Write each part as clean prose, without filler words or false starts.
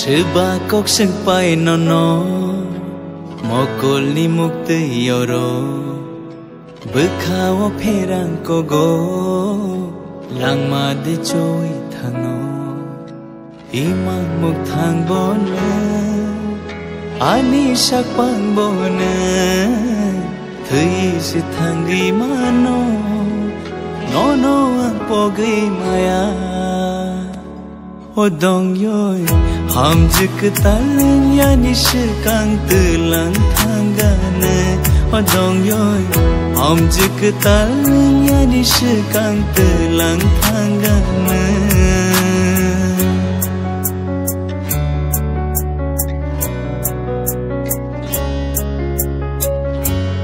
Shiba kok sing pai no no Mokol ni mukti yoro Bukhawa pherang ko go Langma de choi thano Ima muk thang bona Ani sak pang bona Thui si thangi mano No no ang pogi maya O dong yoi Ham jik talang ya nishikang tulang thangane O dong yoi Ham jik talang ya nishikang tulang thangane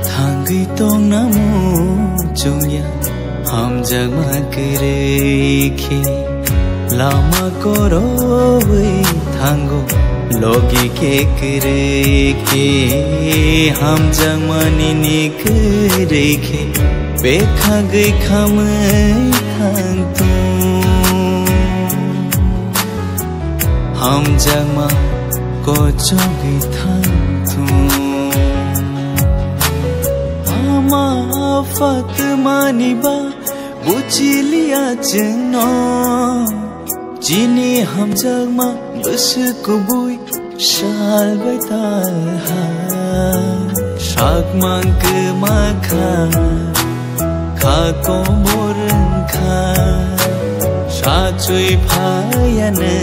Thangi tong namu chung ya Ham jag ma kire Lama koro wei thango logi ke kre ke ham jang mani ni kre ke bekha gai kham thang tu ham jang ma ko chogi thang tu ama afat mani ba buchiliya chno Jini ham jag ma bus ko bui shal baita ha shak mang ke ma kha ko moran kha sha chui phayane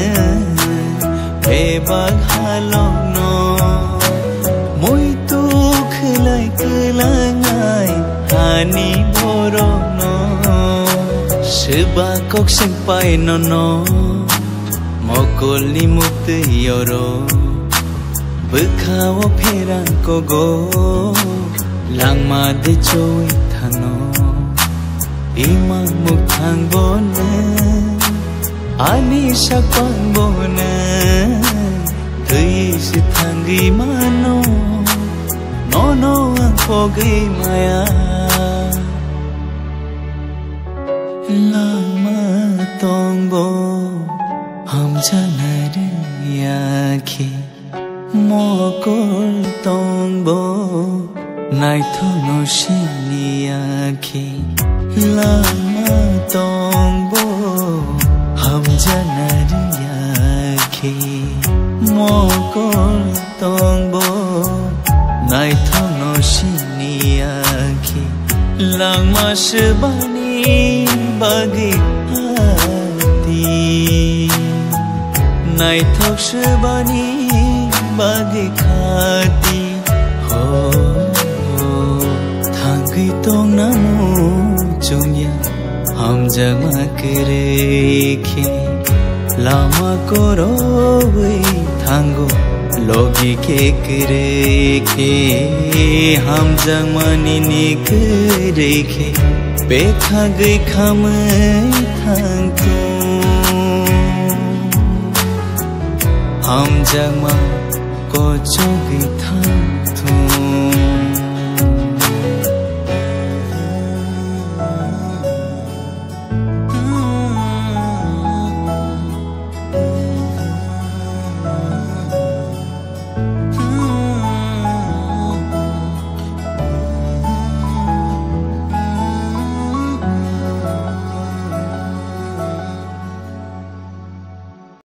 pe bag halong no moi tu khlai klangai hani boro no Shiba kok sing pai no no Mokol ni mukti yoro Bukhawa pherang ko go Langma de choi thano Ima muk thang bona Ani sak pang bona Thui si thangi mano No no ang pogi maya Langma tongbo Ham janare yakhi Mokol tongbo Nai thono shini yakhi Langma tongbo Ham janare yakhi Mokol tongbo Nai thono shini yakhi Langma shibani bagi hati Nai thok shibani bagi khati Ho thangi tong namu chung ya Ham jag ma kre ke Lama koro wei thango logi ke kre ke Ham jag mani ni kre ke Bekha gai kham thang tu Ham jag ma ko chogi thang